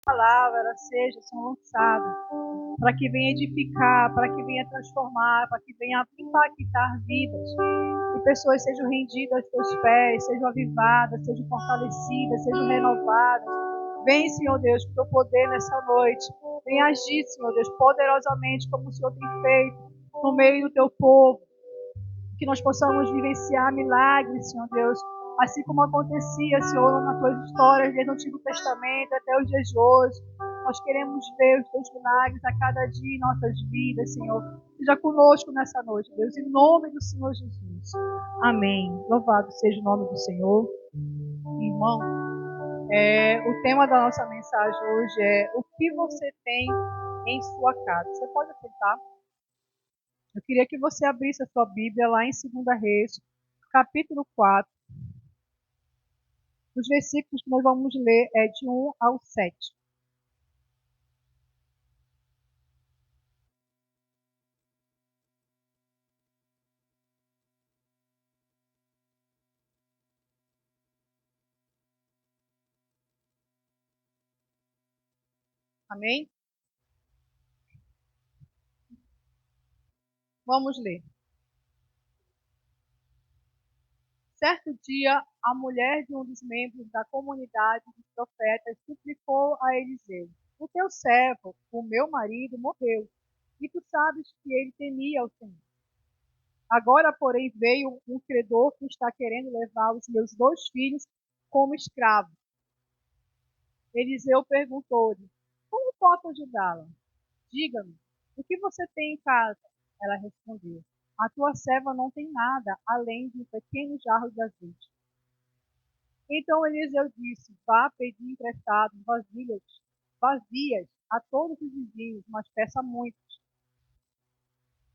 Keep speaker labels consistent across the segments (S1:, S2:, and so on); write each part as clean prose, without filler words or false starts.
S1: palavra ela seja, Senhor, lançada, para que venha edificar, para que venha transformar, para que venha impactar vidas. Que pessoas sejam rendidas aos teus pés, sejam avivadas, sejam fortalecidas, sejam renovadas. Vem, Senhor Deus, com o teu poder nessa noite. Vem agir, Senhor Deus, poderosamente, como o Senhor tem feito no meio do teu povo. Que nós possamos vivenciar milagres, Senhor Deus, assim como acontecia, Senhor, nas tuas histórias desde o Antigo Testamento até os dias de hoje. Nós queremos ver os teus milagres a cada dia em nossas vidas, Senhor. Seja conosco nessa noite, Deus, em nome do Senhor Jesus. Amém. Louvado seja o nome do Senhor. Irmão, o tema da nossa mensagem hoje é o que você tem em sua casa. Você pode aceitar? Eu queria que você abrisse a sua Bíblia lá em 2 Reis, capítulo 4. Os versículos que nós vamos ler é de 1 ao 7. Amém? Vamos ler. Certo dia, a mulher de um dos membros da comunidade dos profetas suplicou a Eliseu: O teu servo, o meu marido, morreu, e tu sabes que ele temia ao Senhor. Agora, porém, veio um credor que está querendo levar os meus 2 filhos como escravos. Eliseu perguntou-lhe: Como posso ajudá-la? Diga-me, o que você tem em casa? Ela respondeu: A tua serva não tem nada além de um pequeno jarro de azeite. Então Eliseu disse: Vá pedir emprestado vasilhas vazias a todos os vizinhos, mas peça muitos.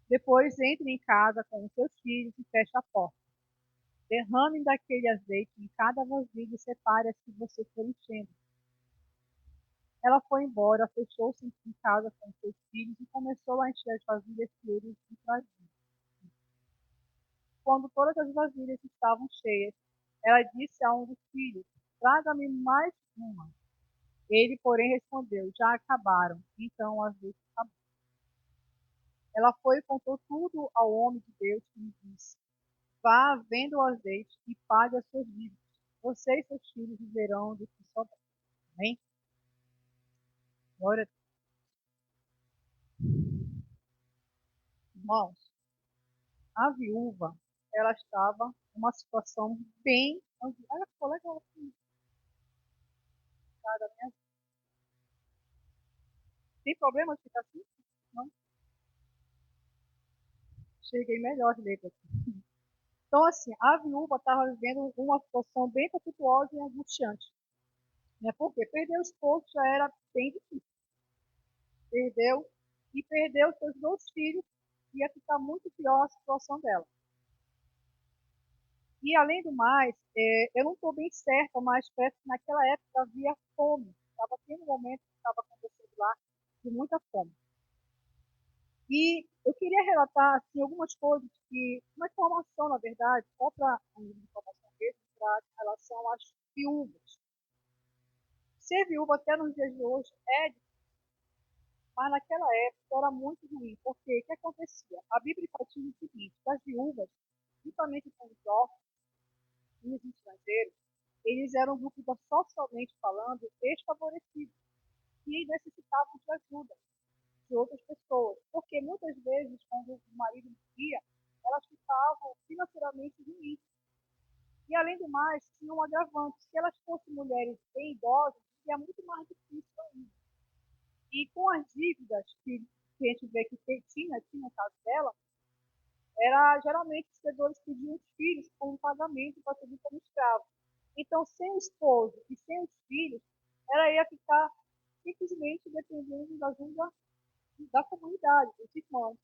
S1: Depois entre em casa com os seus filhos e feche a porta. Derrame daquele azeite em cada vasilha e separe as que você for enchendo. Ela foi embora, fechou-se em casa com seus filhos e começou a encher as vasilhas que eles lhe traziam. Quando todas as vasilhas estavam cheias, ela disse a um dos filhos: Traga-me mais uma. Ele, porém, respondeu: Já acabaram. Então o azeite acabou. Ela foi e contou tudo ao homem de Deus que lhe disse: Vá, venda o azeite e pague as suas dívidas. Você e seus filhos viverão do que sobrar. Amém? Glória a Deus. Irmãos, a viúva, ela estava numa situação bem. Olha, ficou legal assim, cara, né? Tem problema de ficar assim? Não, cheguei melhor de ler aqui. Então, assim, a viúva estava vivendo uma situação bem conflituosa e angustiante. Né? Porque perder o esposo já era bem difícil. Perdeu e perdeu seus 2 filhos, ia ficar muito pior a situação dela. E, além do mais, eu não estou bem certa, mas parece que naquela época havia fome. Estava tendo um momento que estava acontecendo lá de muita fome. E eu queria relatar assim, algumas coisas que, uma informação, na verdade, só para uma informação mesmo, para relação às viúvas. Ser viúva até nos dias de hoje é difícil, mas naquela época era muito ruim, porque o que acontecia? A Bíblia diz o seguinte, que as viúvas, principalmente com os órfãos e os estrangeiros, eles eram um grupo socialmente falando desfavorecido, que necessitavam de ajuda de outras pessoas, porque muitas vezes, quando o marido morria, elas ficavam financeiramente ruins. E, além do mais, tinha um agravante. Se elas fossem mulheres bem idosas, seria muito mais difícil ainda. E com as dívidas que a gente vê que tinha no caso dela, era geralmente os credores pediam os filhos como pagamento para servir como escravo. Então, sem o esposo e sem os filhos, ela ia ficar simplesmente dependendo da ajuda da comunidade, dos irmãos.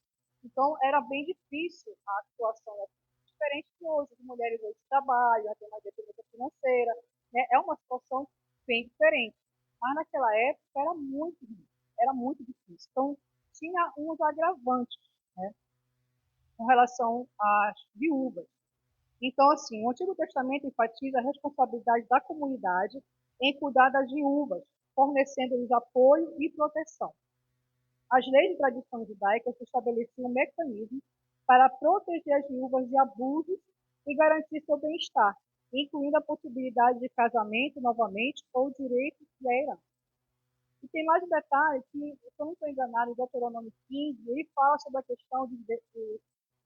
S1: Então, era bem difícil a situação, diferente de hoje. As mulheres hoje trabalham, têm uma dependência financeira, né? É uma situação bem diferente. Mas naquela época era muito difícil. Então, tinha uns agravantes, né, com relação às viúvas. Então, assim, o Antigo Testamento enfatiza a responsabilidade da comunidade em cuidar das viúvas, fornecendo-lhes apoio e proteção. As leis e tradições judaicas estabeleciam mecanismos para proteger as viúvas de abusos e garantir seu bem-estar, incluindo a possibilidade de casamento novamente ou direito à herança. E tem mais um detalhe que, se eu não estou enganado, em Deuteronômio 15, ele fala sobre a questão de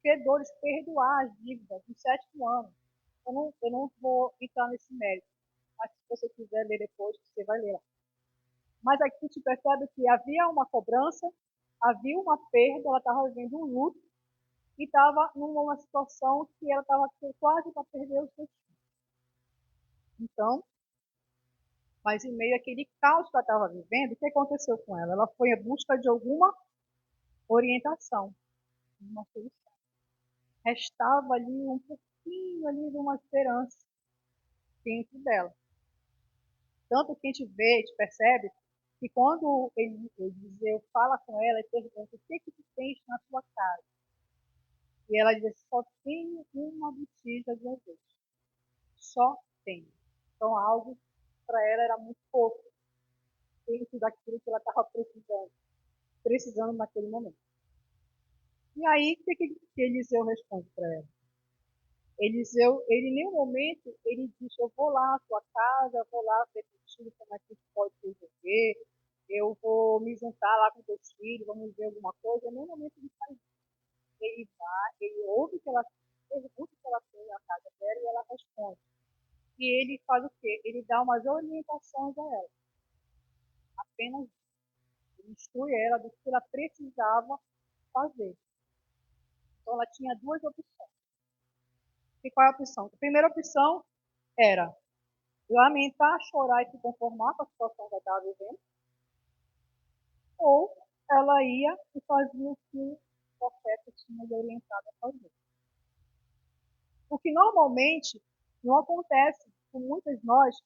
S1: credores perdoar as dívidas no 7º ano. Eu não vou entrar nesse mérito, mas se você quiser ler depois, você vai ler lá. Mas aqui a gente percebe que havia uma cobrança, havia uma perda, ela estava vivendo um luto e estava numa situação que ela estava quase para perder os seus filhos. Então, mas em meio àquele caos que ela estava vivendo, o que aconteceu com ela? Ela foi em busca de alguma orientação, uma solução. Restava ali um pouquinho ali de uma esperança dentro dela. Tanto que a gente vê, a gente percebe, que quando Eliseu fala com ela e pergunta o que tu tens na sua casa, e ela diz, só tenho uma botija de azeite. Só tenho. Então, algo para ela era muito pouco dentro daquilo que ela estava precisando naquele momento. E aí, o que Eliseu responde para ela? Eliseu, ele em nenhum momento, ele diz, eu vou lá à sua casa, eu vou lá ver teus filhos, como é que a gente pode resolver, eu vou me juntar lá com teus filhos, vamos ver alguma coisa. Em nenhum momento ele faz isso. Ele vai, ele ouve que ela pergunta que ela tem na casa dela e ela responde. E ele faz o quê? Ele dá umas orientações a ela. Apenas isso. Ele instrui ela do que ela precisava fazer. Então ela tinha duas opções. E qual é a opção? A primeira opção era lamentar, chorar e se conformar com a situação que ela estava vivendo, ou ela ia e fazia o que o profeta tinha lhe orientado a fazer. O que normalmente não acontece com muitas de nós,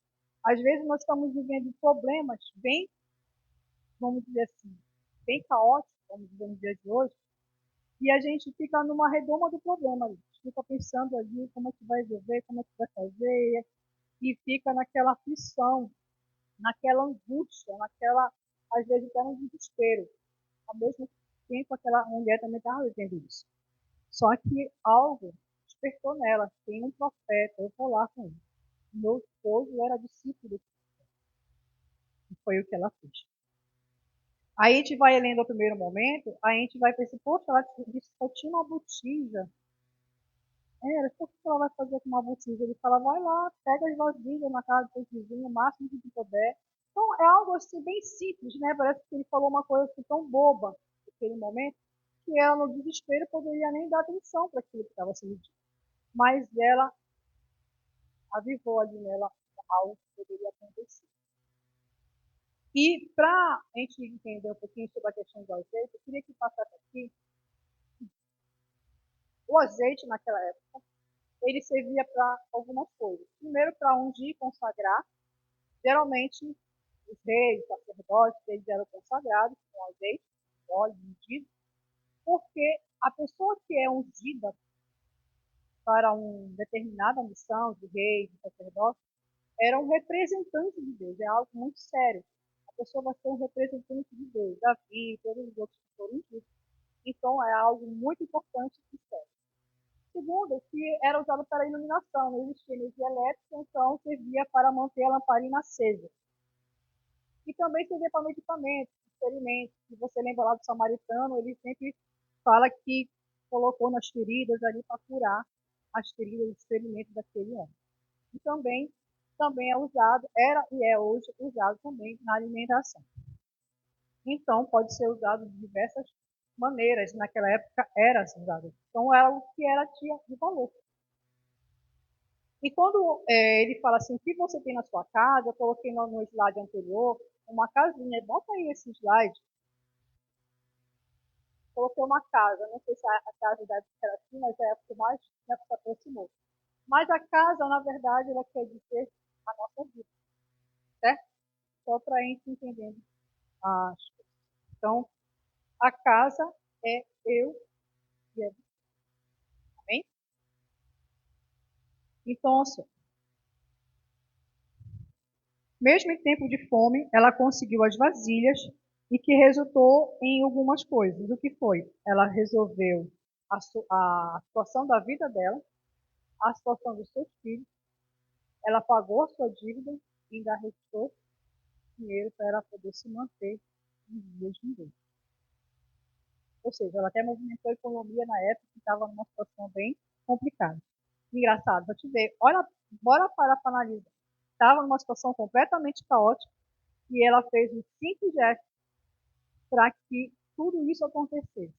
S1: às vezes nós estamos vivendo problemas bem, vamos dizer assim, bem caóticos, vamos dizer, no dia de hoje, e a gente fica numa redoma do problema, a gente fica pensando ali como é que vai resolver, como é que vai fazer, e fica naquela aflição, naquela angústia, naquela, às vezes até no desespero. Ao mesmo tempo, aquela mulher também estava vivendo isso. Só que algo despertou nela, tem um profeta, eu vou lá com ele. Meu esposo era discípulo, e foi o que ela fez. Aí a gente vai lendo o primeiro momento, a gente vai pensar, poxa, ela disse que só tinha uma botija. O que ela vai fazer com uma botija? Ele fala, vai lá, pega as vasilhas na casa do seu vizinho, o máximo que puder. Então é algo assim bem simples, né? Parece que ele falou uma coisa assim, tão boba naquele momento, que ela no desespero poderia nem dar atenção para aquilo que estava sendo dito. Mas ela avivou ali nela algo que poderia acontecer. E para a gente entender um pouquinho sobre a questão do azeite, eu queria que passasse aqui. O azeite, naquela época, ele servia para algumas coisas. Primeiro, para ungir e consagrar. Geralmente, os reis, os sacerdotes, eles eram consagrados com azeite, óleo ungido, porque a pessoa que é ungida para uma determinada missão de rei, de sacerdote, era um representante de Deus. É algo muito sério. A pessoa vai ser um representante de Deus, Davi, todos os outros que foram ungidos. Então, é algo muito importante e sério. Segundo, que era usado para iluminação, não existia energia elétrica, então servia para manter a lamparina acesa. E também servia para medicamentos, experimentos. Se você lembra lá do samaritano, ele sempre fala que colocou nas feridas ali para curar as feridas, os ferimentos daquele homem. E também é usado, era e é hoje usado também na alimentação. Então, pode ser usado de diversas maneiras. Naquela época era usado. Então, era o que era tinha de valor. E quando ele fala assim, o que você tem na sua casa, eu coloquei no slide anterior, uma casinha, bota aí esse slide, coloquei uma casa, não sei se a casa deve ser assim, mas é a que mais se aproximou. Mas a casa, na verdade, ela quer dizer a nossa vida, certo? Só para a gente entender as coisas. Então, a casa é eu e é você. Amém? Então, assim, Mesmo em tempo de fome, ela conseguiu as vasilhas e que resultou em algumas coisas. O que foi? Ela resolveu a situação da vida dela, a situação dos seus filhos, ela pagou a sua dívida e ainda restou dinheiro para ela poder se manter nos dias de hoje. Ou seja, ela até movimentou a economia na época que estava numa situação bem complicada. Engraçado, para te ver, olha, bora parar para analisar. Estava numa situação completamente caótica e ela fez um simples gesto para que tudo isso acontecesse.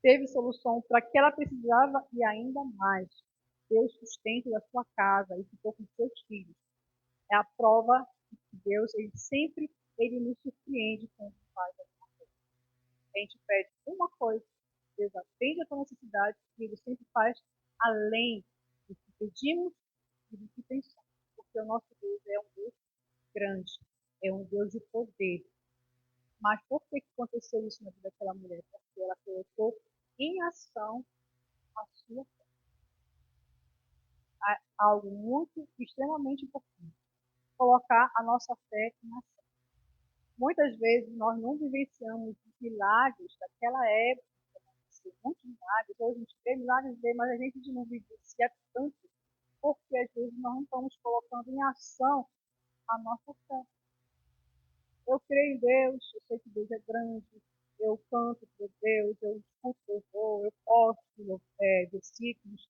S1: Teve solução para que ela precisava e ainda mais. Deus sustento da sua casa e ficou com seus filhos. É a prova de que Deus, ele nos surpreende com o que faz. A gente pede uma coisa, Deus atende a tua necessidade e ele sempre faz além do que pedimos e do que pensamos. Porque o nosso Deus é um Deus grande, é um Deus de poder. Mas por que aconteceu isso na vida daquela mulher? Porque ela colocou em ação a sua fé. Algo muito, extremamente importante. Colocar a nossa fé em ação. Muitas vezes nós não vivenciamos os milagres daquela época, muitos milagres, hoje a gente vê milagres, mas a gente não vivencia tanto, porque às vezes nós não estamos colocando em ação a nossa fé. Eu creio em Deus, eu sei que Deus é grande, eu canto para Deus, eu escuto louvor, eu posto versículos,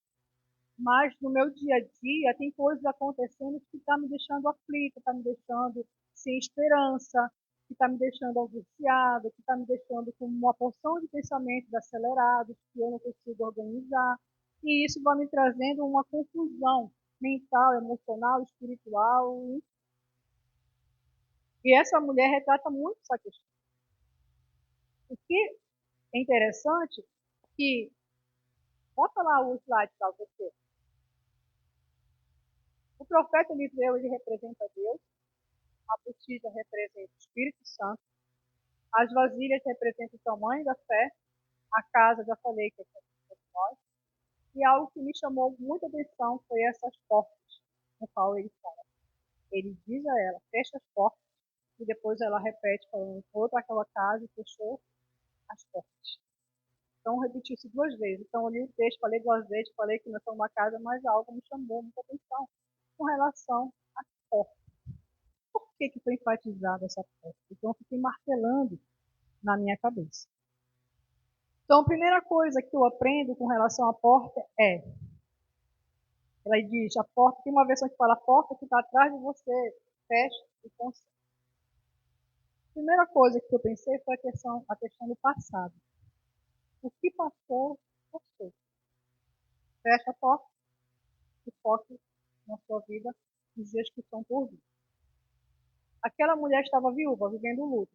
S1: mas no meu dia a dia tem coisas acontecendo que está me deixando aflita, está me deixando sem esperança, que está me deixando angustiada, que está me deixando com uma porção de pensamentos acelerados que eu não consigo organizar. E isso vai me trazendo uma confusão mental, emocional, espiritual. E essa mulher retrata muito essa questão. O que é interessante que, bota lá o slide para você, o profeta Eliseu, ele representa Deus, a botija representa o Espírito Santo, as vasilhas representam o tamanho da fé, a casa, já falei que é de nós, e algo que me chamou muita atenção foi essas portas no qual ele fala. Ele diz a ela, fecha as portas, e depois ela repete, falando, foi para aquela casa e fechou as portas. Então, repetiu isso duas vezes. Então, eu li o texto, falei duas vezes, falei que nós somos uma casa, mas algo me chamou muita atenção com relação às portas. Por que foi enfatizada essa porta? Então, eu fiquei martelando na minha cabeça. Então, a primeira coisa que eu aprendo com relação à porta é, ela diz, a porta, tem uma versão que fala, a porta que está atrás de você, fecha e conserta. A primeira coisa que eu pensei foi a questão do passado. O que passou, passou. Fecha a porta e foque na sua vida nos dias que estão por vir. Aquela mulher estava viúva, vivendo o luto.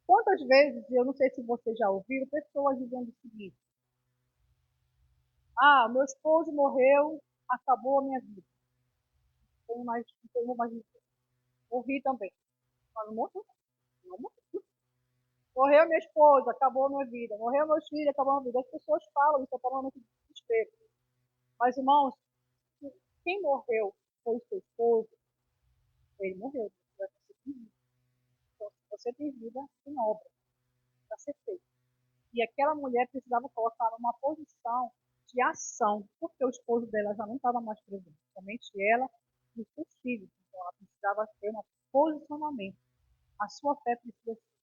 S1: Quantas vezes, eu não sei se você já ouviu, pessoas dizendo o seguinte, meu esposo morreu, acabou a minha vida. Não tenho mais vida. Ouvi também. Mas não morreu. Morreu minha esposa, acabou a minha vida. Morreu meus filhos, acabou a minha vida. As pessoas falam isso, falam muito de desespero. Mas, irmãos, quem morreu foi o seu esposo, ele morreu. Então, se você tem vida, tem obra para ser feita. E aquela mulher precisava colocar numa posição de ação, porque o esposo dela já não estava mais presente, somente ela e os seus filhos. Então, ela precisava ter um posicionamento. A sua fé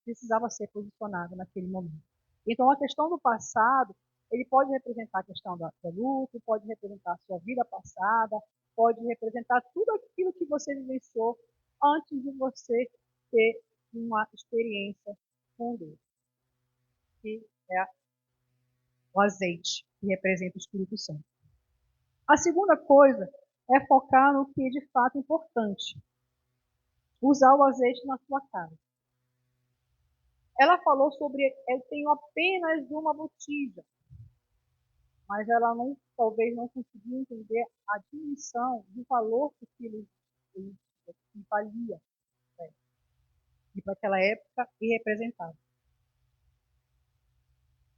S1: precisava ser posicionada naquele momento. Então, a questão do passado, ele pode representar a questão do luto, pode representar a sua vida passada, pode representar tudo aquilo que você vivenciou antes de você ter uma experiência com Deus, que é o azeite, que representa o Espírito Santo. A segunda coisa é focar no que é de fato importante. Usar o azeite na sua casa. Ela falou sobre, eu tenho apenas uma botija, mas ela talvez não conseguiu entender a dimensão do valor que aquilo valia, né, e para aquela época e representava.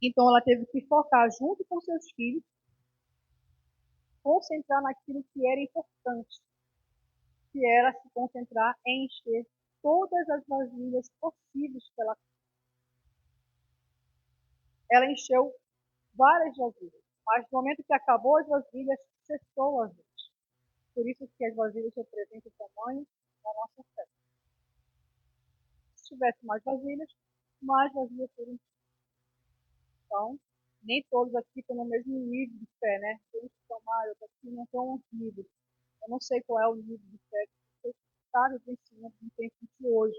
S1: Então ela teve que focar junto com seus filhos, concentrar naquilo que era importante. que era se concentrar em encher todas as vasilhas possíveis que ela encheu várias vasilhas, mas no momento que acabou as vasilhas, cessou a azeite. Por isso que as vasilhas representam o tamanho da nossa fé. Se tivesse mais vasilhas seriam. Então, nem todos aqui estão no mesmo nível de fé, né? Tem que tomar, eu aqui não estão uns níveis. Eu não sei qual é o nível de fé que você está vivenciando no tempo de hoje.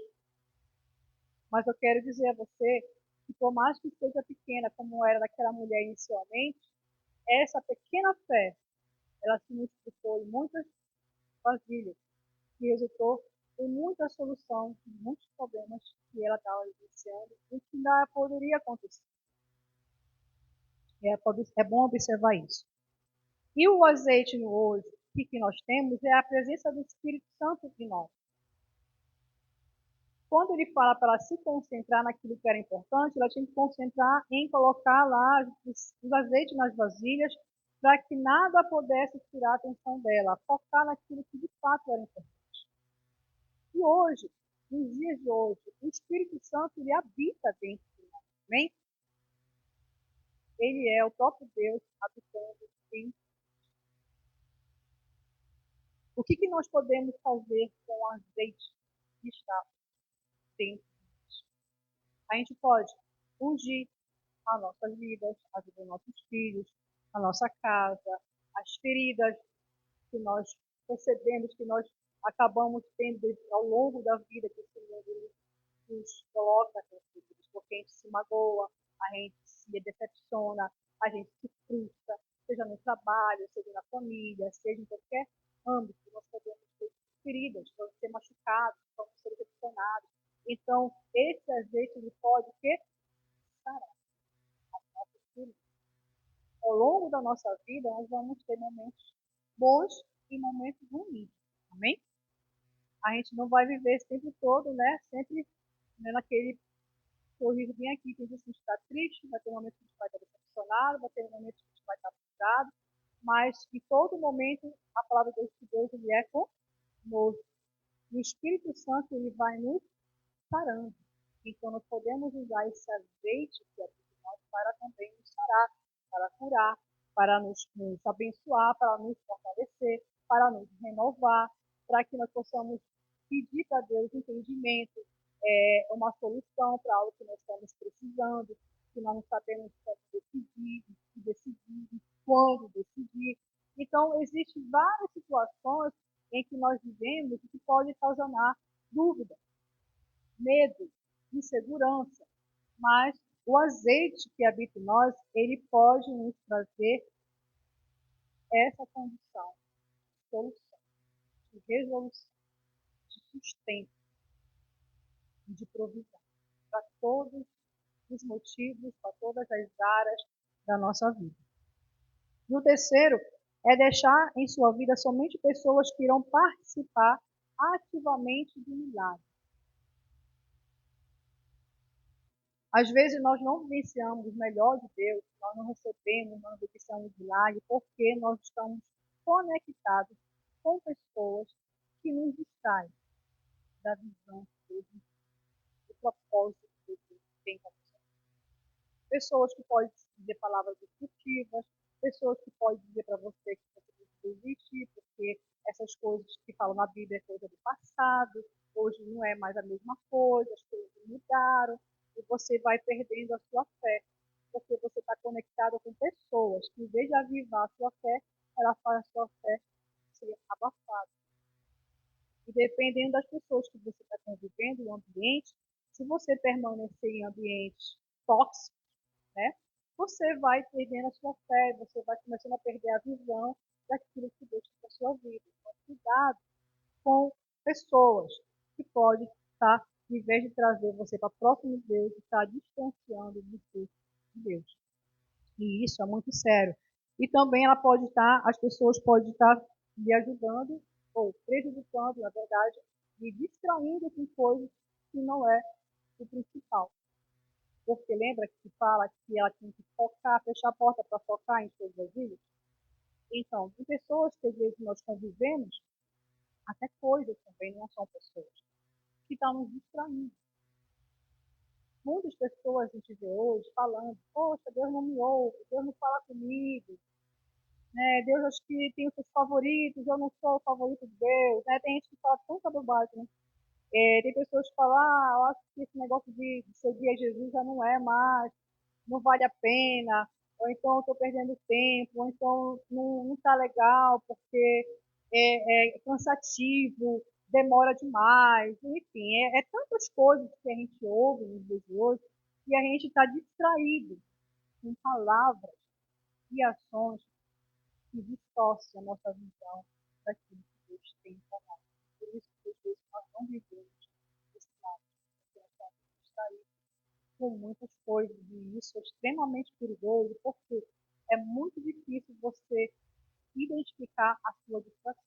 S1: Mas eu quero dizer a você que, por mais que seja pequena, como era daquela mulher inicialmente, essa pequena fé, ela se multiplicou em muitas vasilhas, que resultou em muita solução de muitos problemas que ela estava vivenciando e que ainda poderia acontecer. É bom observar isso. E o azeite no hoje, o que nós temos é a presença do Espírito Santo em nós. Quando ele fala para ela se concentrar naquilo que era importante, ela tinha que concentrar em colocar lá os azeites nas vasilhas para que nada pudesse tirar a atenção dela, focar naquilo que de fato era importante. E hoje, nos dias de hoje, o Espírito Santo ele habita dentro de nós, amém? Ele é o próprio Deus habitando em. O que nós podemos fazer com o azeite que está dentro de nós? A gente pode ungir as nossas vidas, a vida dos nossos filhos, a nossa casa, as feridas que nós recebemos, que nós acabamos tendo ao longo da vida, que o Senhor nos coloca essas feridas, porque a gente se magoa, a gente se decepciona, a gente se frustra, seja no trabalho, seja na família, seja em qualquer âmbito, nós podemos ter feridas, podemos ser machucados, podemos ser decepcionados. Então, esse azeite ele pode sarar as nossas feridas. Ao longo da nossa vida, nós vamos ter momentos bons e momentos ruins. Amém? A gente não vai viver sempre todo, né? Sempre naquele sorriso bem aqui, que a gente está triste, vai ter um momento que a gente vai estar decepcionado, vai ter um momento que a gente vai estar frustrado, mas em todo momento a palavra de Deus ele é conosco. E o Espírito Santo ele vai nos sarando. Então nós podemos usar esse azeite que é de nós para também nos sarar, para curar, para nos abençoar, para nos fortalecer, para nos renovar, para que nós possamos pedir para Deus entendimento, uma solução para algo que nós estamos precisando, que nós não sabemos como decidir, quando decidir. Então, existem várias situações em que nós vivemos que podem causar dúvida, medo, insegurança, mas o azeite que habita em nós, ele pode nos trazer essa condição de solução, de resolução, de sustento, de provisão para todos os motivos, para todas as áreas da nossa vida. E o terceiro é deixar em sua vida somente pessoas que irão participar ativamente do milagre. Às vezes nós não vivenciamos o melhor de Deus, nós não recebemos, não vivenciamos o milagre, porque nós estamos conectados com pessoas que nos distraem da visão de Deus, do propósito que Deus tem para nós. Pessoas que podem dizer palavras destrutivas, pessoas que podem dizer para você que você precisa desistir, porque essas coisas que falam na Bíblia é coisa do passado, hoje não é mais a mesma coisa, as coisas mudaram, e você vai perdendo a sua fé, porque você está conectado com pessoas que, em vez de avivar a sua fé, ela faz a sua fé ser abafada. E dependendo das pessoas que você está convivendo, o ambiente, se você permanecer em ambientes tóxicos, né, você vai perdendo a sua fé, você vai começando a perder a visão daquilo que Deus tem para a sua vida. Então, cuidado com pessoas que podem estar, em vez de trazer você para próximo de Deus, estar distanciando de Deus. E isso é muito sério. E também ela pode estar, as pessoas podem estar lhe ajudando ou prejudicando, na verdade, e distraindo com coisas que não é o principal. Porque lembra que fala que ela tem que focar, fechar a porta para focar em suas vasilhas? Então, tem pessoas que às vezes nós convivemos Até coisas também, não são pessoas, que estão nos distraindo. Muitas pessoas a gente vê hoje falando, poxa, Deus não me ouve, Deus não fala comigo, né? Deus acho que tem os seus favoritos, eu não sou o favorito de Deus, né? Tem gente que fala tanta bobagem, né? Tem pessoas que falam, eu acho que esse negócio de seguir a Jesus já não é mais, não vale a pena, ou então eu estou perdendo tempo, ou então não está legal, porque é cansativo, demora demais, enfim, é tantas coisas que a gente ouve nos dias de hoje, e a gente está distraído com palavras e ações que distorcem a nossa visão daquilo que Deus tem para nós. Por isso que às vezes nós não vivemos esse lado, porque nós estamos distraídos com muitas coisas, e isso é extremamente perigoso, porque é muito difícil você identificar a sua distração.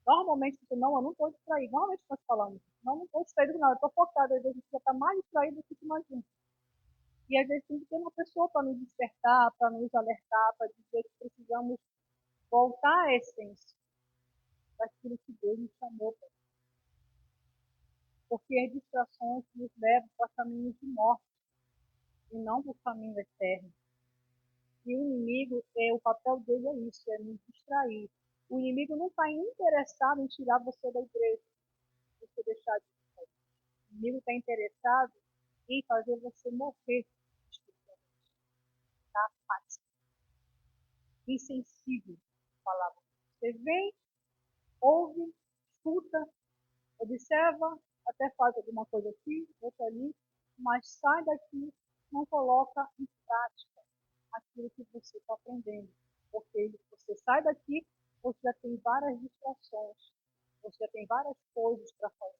S1: Normalmente, você não, eu não estou distraído. Normalmente, estou falando, não estou distraído com nada, estou focado. Às vezes, você está mais distraído do que você imagina. E às vezes, tem que ter uma pessoa para nos despertar, para nos alertar, para dizer que precisamos voltar à essência daquilo que Deus nos chamou para. Porque as distrações nos levam para caminhos de morte e não para o caminho eterno. E o inimigo, o papel dele é isso, é nos distrair. O inimigo não está interessado em tirar você da igreja, você deixar de ser. O inimigo está interessado em fazer você morrer espiritualmente, tá? Apático, insensível à palavra. Você vem, ouve, escuta, observa, até faz alguma coisa aqui, outra ali, mas sai daqui, não coloca em prática aquilo que você está aprendendo. Porque você sai daqui, você já tem várias distrações, você já tem várias coisas para fazer.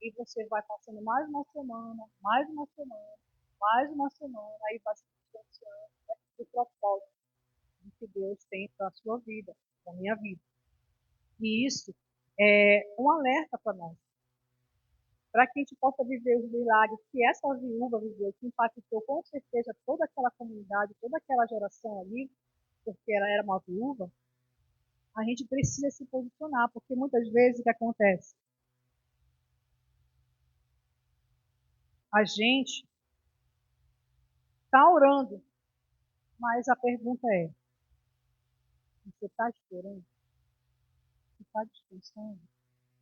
S1: E você vai passando mais uma semana, mais uma semana, mais uma semana, aí vai se distanciando do propósito que Deus tem para a sua vida, para a minha vida. E isso é um alerta para nós, para que a gente possa viver os milagres que essa viúva viveu, que impactou com certeza toda aquela comunidade, toda aquela geração ali, porque ela era uma viúva. A gente precisa se posicionar, porque muitas vezes o que acontece? A gente está orando, mas a pergunta é: você está esperando? Você está descansando?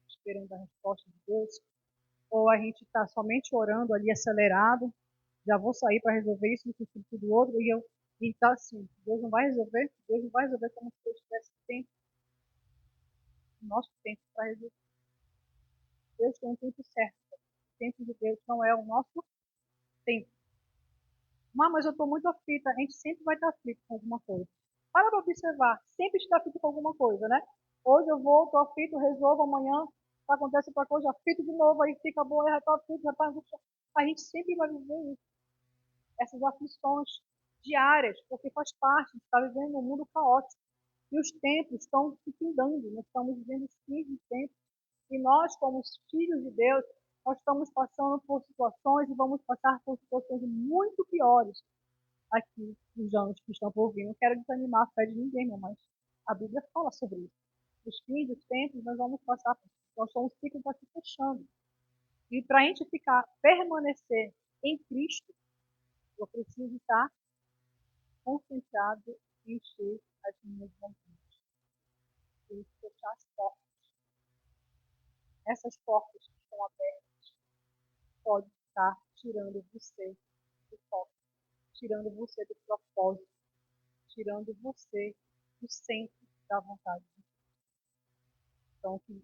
S1: Esperando a resposta de Deus? Ou a gente está somente orando ali acelerado, já vou sair para resolver isso, isso, do outro, e está assim, Deus não vai resolver? Deus não vai resolver como se Deus tivesse tempo, nosso tempo para resolver. Deus tem um tempo certo. O tempo de Deus não é o nosso tempo. Mas eu estou muito aflita. A gente sempre vai estar aflito com alguma coisa. Para observar. Sempre está aflito com alguma coisa, né? Hoje eu vou, estou aflito, resolvo amanhã. Acontece outra coisa, aflito de novo, aí fica bom, aí já está aflito, já está. A gente sempre vai viver isso. Essas aflições diárias, porque faz parte de estar vivendo um mundo caótico. E os tempos estão se findando. Nós estamos vivendo os fins dos tempos. E nós, como filhos de Deus, nós estamos passando por situações e vamos passar por situações muito piores aqui nos anos que estão por vir. Não quero desanimar a fé de ninguém, não, mas a Bíblia fala sobre isso. Os fins dos tempos, nós vamos passar por. Nós somos ciclo está se fechando. E para a gente permanecer em Cristo, eu preciso estar concentrado em encher as minhas vontades. E fechar as portas. Essas portas que estão abertas podem estar tirando você do foco, tirando você do propósito, tirando você do centro da vontade de Deus. Então, que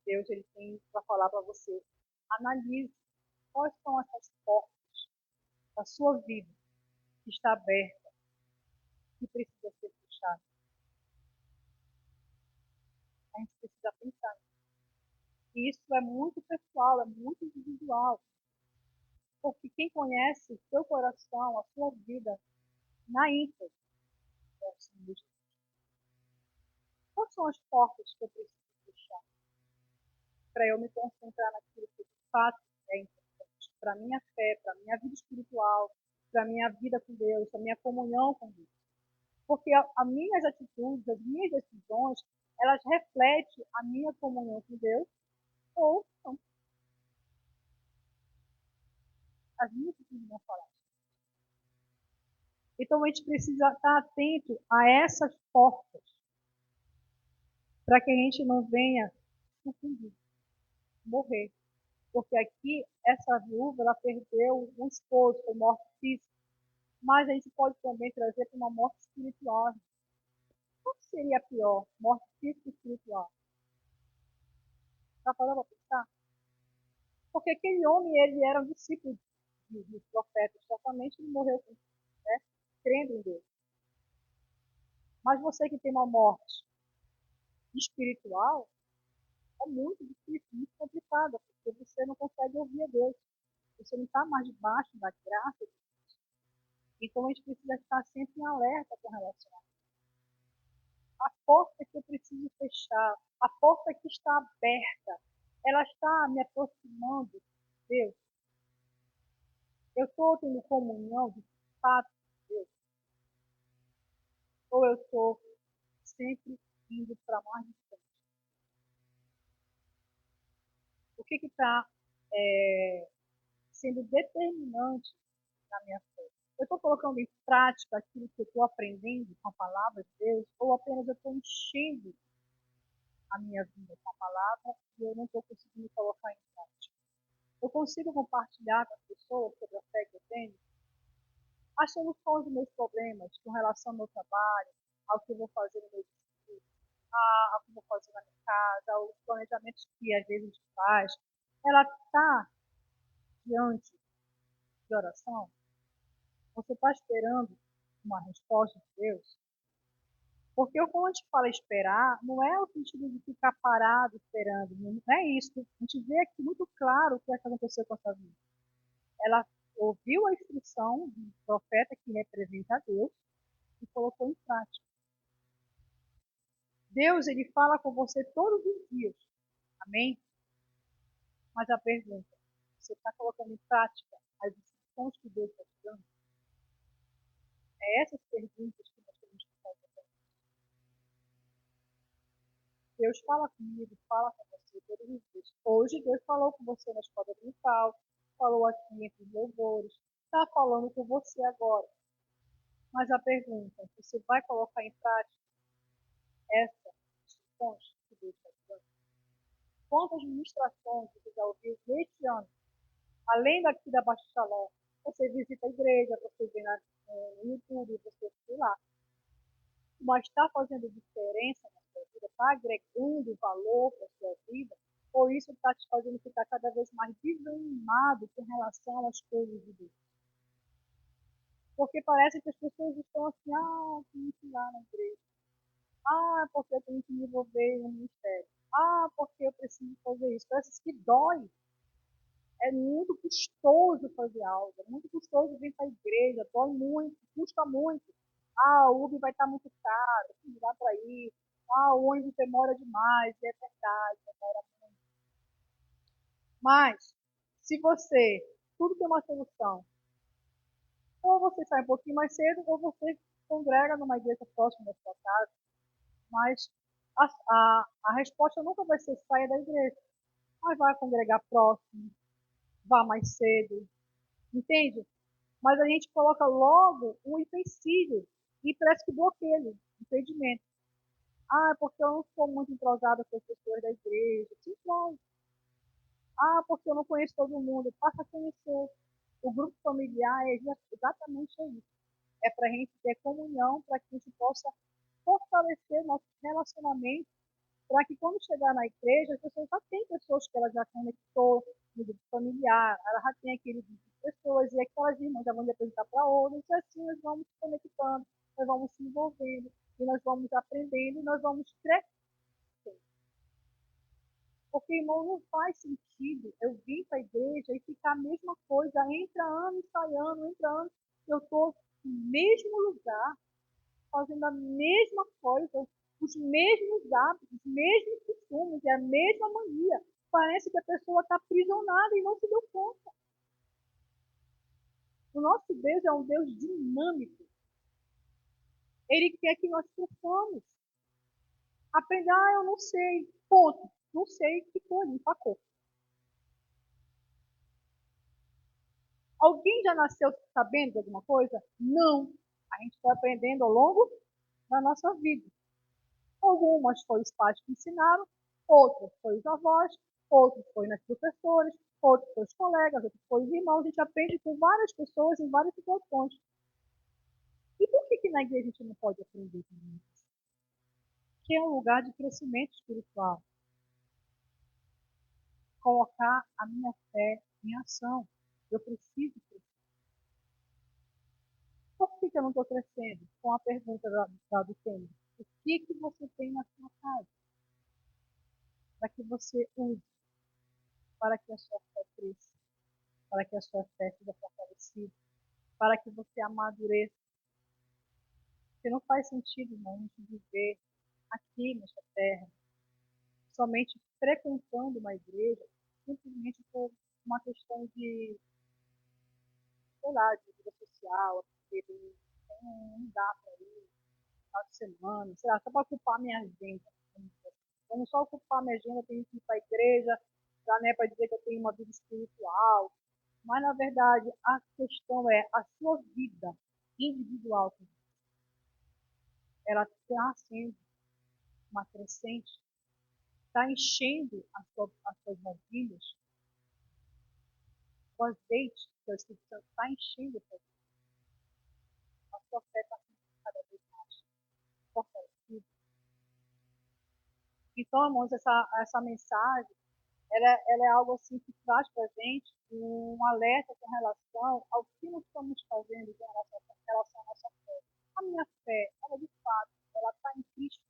S1: Deus ele tem para falar para você. Analise quais são essas portas da sua vida que está aberta, que precisa ser fechada. A gente precisa pensar. E isso é muito pessoal, é muito individual. Porque quem conhece o seu coração, a sua vida, na íntegra, é o Senhor Jesus. Quais são as portas que eu preciso fechar para eu me concentrar naquilo que de fato é importante para a minha fé, para a minha vida espiritual, para a minha vida com Deus, para a minha comunhão com Deus? Porque as minhas atitudes, as minhas decisões, elas refletem a minha comunhão com Deus ou não. As minhas não falar. Então a gente precisa estar atento a essas portas para que a gente não venha sucumbir, morrer. Porque aqui, essa viúva, ela perdeu um esposo, foi morte física. Mas a gente pode também trazer para uma morte espiritual. Qual seria pior? Morte física ou espiritual? Está falando para pensar? Porque aquele homem, ele era um discípulo dos profetas. Certamente ele morreu, né, crendo em Deus. Mas você que tem uma morte espiritual, é muito difícil, muito complicada, porque você não consegue ouvir a Deus. Você não está mais debaixo da graça. Então a gente precisa estar sempre em alerta com relação a a porta que eu preciso fechar, a porta que está aberta, ela está me aproximando de Deus. Eu estou tendo comunhão de fato com Deus. Ou eu estou sempre indo para mais distante. O que está sendo determinante na minha fé? Eu estou colocando em prática aquilo que eu estou aprendendo com a palavra de Deus, ou apenas eu estou enchendo a minha vida com a palavra e eu não estou conseguindo colocar em prática? Eu consigo compartilhar com as pessoas sobre a fé que eu tenho as soluções dos meus problemas com relação ao meu trabalho, ao que eu vou fazer no meu estudo, ao que eu vou fazer na minha casa, aos planejamentos que às vezes a gente faz. Ela está diante de oração? Você está esperando uma resposta de Deus? Porque quando a gente fala esperar, não é o sentido de ficar parado esperando, não é isso. A gente vê aqui muito claro o que aconteceu com essa vida. Ela ouviu a instrução do profeta que representa a Deus e colocou em prática. Deus, ele fala com você todos os dias. Amém? Mas a pergunta, você está colocando em prática as instruções que Deus está te dando? É essas perguntas que nós temos que fazer. Deus fala comigo, fala com você todos os dias. Hoje Deus falou com você na escola dominical, falou aqui entre os louvores, está falando com você agora. Mas a pergunta, você vai colocar em prática essas instruções que Deus está te dando? Quantas ministrações você já ouviu neste ano? Além daqui da Baixa Shalom, você visita a igreja, você vê no YouTube, você vê lá. Mas está fazendo diferença na sua vida? Está agregando valor para a sua vida? Ou isso está te fazendo ficar cada vez mais desanimado com relação às coisas de Deus? Porque parece que as pessoas estão assim, tenho que ir lá na igreja. Porque eu tenho que me envolver no ministério. Porque eu preciso fazer isso. Parece que dói. É muito custoso fazer algo, é muito custoso vir para a igreja, dói muito, custa muito. O Uber vai estar muito caro, não dá para ir. O ônibus demora demais, é verdade, demora muito. Mas, se você, tudo tem uma solução. Ou você sai um pouquinho mais cedo, ou você congrega numa igreja próxima da sua casa. Mas a resposta nunca vai ser saia da igreja. Mas vai congregar próximo, vá mais cedo, entende? Mas a gente coloca logo um empecilho e parece que bloqueia o entendimento. Porque eu não sou muito entrosada com as pessoas da igreja. Simplesmente. Porque eu não conheço todo mundo. Passa a conhecer. O grupo familiar é exatamente isso. É para a gente ter comunhão, para que a gente possa fortalecer nossos relacionamentos, para que quando chegar na igreja, as pessoas já têm pessoas que ela já conectou no grupo familiar, ela já tem aquele grupo de pessoas, e aquelas irmãs já vão lhe apresentar para outras, e assim nós vamos se conectando, nós vamos se envolvendo, e nós vamos aprendendo, e nós vamos crescendo. Porque, irmão, não faz sentido eu vir para a igreja e ficar a mesma coisa, entra ano e sai ano, entra ano, eu estou no mesmo lugar, fazendo a mesma coisa, os mesmos hábitos, os mesmos costumes, e a mesma mania. Parece que a pessoa está aprisionada e não se deu conta. O nosso Deus é um Deus dinâmico. Ele quer que nós cresçamos. Aprender, eu não sei, ponto. Não sei, ficou ali, empacou. Alguém já nasceu sabendo de alguma coisa? Não. A gente vai aprendendo ao longo da nossa vida. Algumas foi os pais que ensinaram, outras foi os avós, outros foi nas professores, outros foi os colegas, outros foi os irmãos. A gente aprende com várias pessoas em várias situações. E por que na igreja a gente não pode aprender com isso? Que é um lugar de crescimento espiritual. Colocar a minha fé em ação. Eu preciso crescer. Por que eu não estou crescendo? Com a pergunta do tema. O que você tem na sua casa? Para que você use, para que a sua fé cresça, para que a sua fé seja fortalecida, para que você amadureça. Porque não faz sentido, irmão, a gente viver aqui nesta terra, somente frequentando uma igreja, simplesmente por uma questão de, sei lá, de vida social, porque não dá para ir, final de semana, sei lá, só para ocupar minha agenda. Vamos só ocupar minha agenda, tenho que ir para a igreja, já não é para dizer que eu tenho uma vida espiritual. Mas, na verdade, a questão é a sua vida individual. Ela está sendo uma crescente, está enchendo as suas vasilhas, o azeite que o Espírito Santo está enchendo a sua fé está sendo cada vez mais fortalecida. Então, irmãos, essa mensagem, ela é algo assim que traz para a gente um alerta com relação ao que nós estamos fazendo em relação à nossa fé. A minha fé, ela de fato, ela está em Cristo.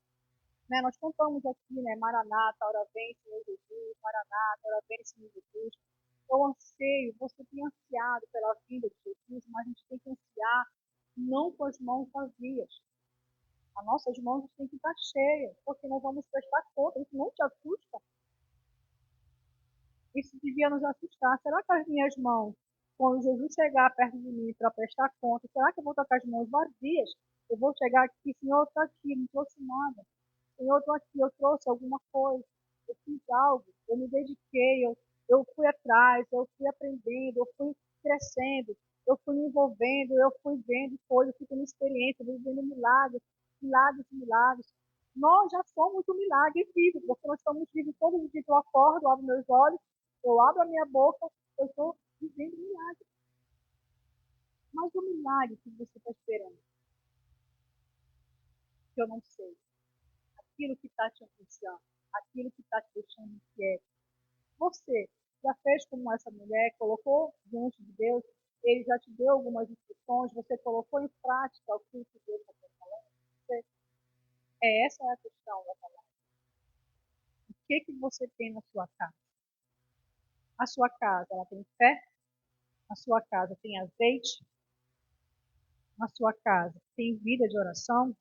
S1: Né? Nós cantamos aqui, né? Maranata, ora vem, Senhor Jesus, Maranata, ora vem, Senhor Jesus. Eu anseio, você tem ansiado pela vinda de Jesus, mas a gente tem que ansiar não com as mãos vazias. As nossas mãos têm que estar cheias, porque nós vamos prestar conta. Isso não te assusta? Isso devia nos assustar. Será que as minhas mãos, quando Jesus chegar perto de mim para prestar conta, será que eu vou estar com as mãos vazias? Eu vou chegar aqui, Senhor, está aqui, não trouxe nada. Senhor, estou aqui, eu trouxe alguma coisa, eu fiz algo, eu me dediquei, eu fui atrás, eu fui aprendendo, eu fui crescendo, eu fui me envolvendo, eu fui vendo coisas, eu fui tendo experiência, vivendo milagres, milagres, milagres. Nós já somos um milagre vivo, porque nós estamos vivos todos os dias. Eu acordo, abro meus olhos, eu abro a minha boca, eu estou vivendo um milagre. Mas o milagre que você está esperando, que eu não sei, aquilo que está te angustiando, aquilo que está te deixando inquieto, você já fez como essa mulher, colocou diante de Deus, ele já te deu algumas instruções, você colocou em prática o que Deus está falando? Essa é a questão da palavra. O que você tem na sua casa? A sua casa, ela tem fé? A sua casa tem azeite? Na sua casa tem vida de oração?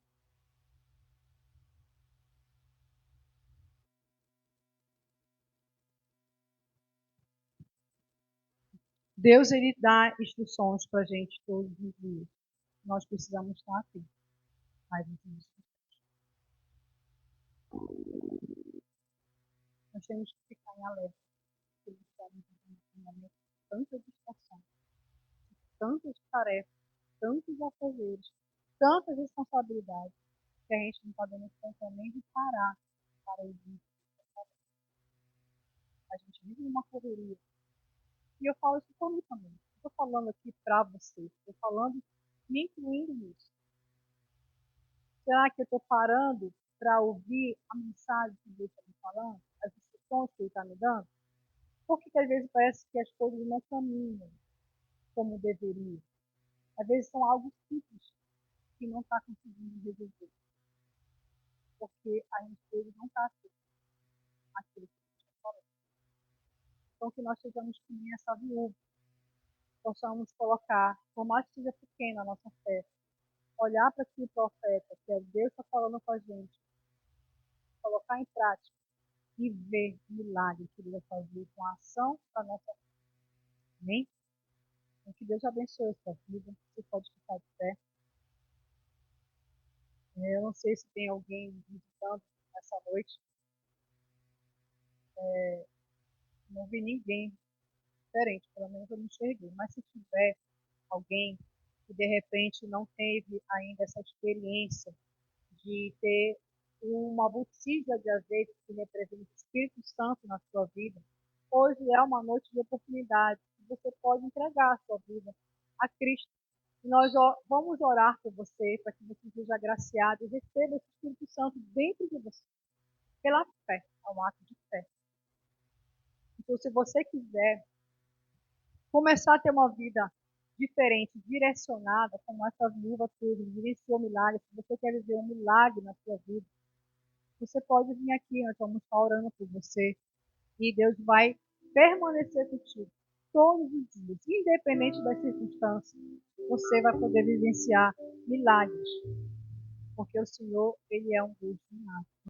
S1: Deus, ele dá instruções para a gente todos os dias. Nós precisamos estar aqui. Nós temos que ficar em alerta. Porque estamos vivendo um momento de tanta distração, tantas tarefas, tantos afazeres, tantas responsabilidades, que a gente não está dando conta nem de parar para ouvir. A gente vive numa correria. E eu falo isso por mim também. Não estou falando aqui para você, estou falando me incluindo nisso. Será que eu estou parando para ouvir a mensagem que Deus está me falando? As instruções que Ele está me dando? Porque às vezes parece que as coisas não caminham como deveriam. Às vezes são algo simples que não está conseguindo resolver. Porque a gente não está aquilo que a gente está falando. Então, que nós sejamos que nem essa viúva, possamos colocar, por mais que seja pequena a nossa fé, olhar para aquele profeta, que é Deus está falando com a gente, colocar em prática e ver o milagre que Ele vai fazer com a ação da nossa fé. Amém? Então, que Deus abençoe a sua vida. Você pode ficar de pé. Eu não sei se tem alguém visitando nessa noite, não vi ninguém diferente, pelo menos eu não enxerguei. Mas se tiver alguém que de repente não teve ainda essa experiência de ter uma botija de azeite que representa o Espírito Santo na sua vida, hoje é uma noite de oportunidade. Você pode entregar a sua vida a Cristo. E nós vamos orar por você, para que você seja agraciado e receba esse Espírito Santo dentro de você, pela fé, é um ato de fé. Então, se você quiser começar a ter uma vida diferente, direcionada, como essa viúva teve, vivenciou milagres, se você quer viver um milagre na sua vida, você pode vir aqui, nós vamos estar orando por você e Deus vai permanecer contigo todos os dias, independente das circunstâncias. Você vai poder vivenciar milagres, porque o Senhor, Ele é um Deus de milagres.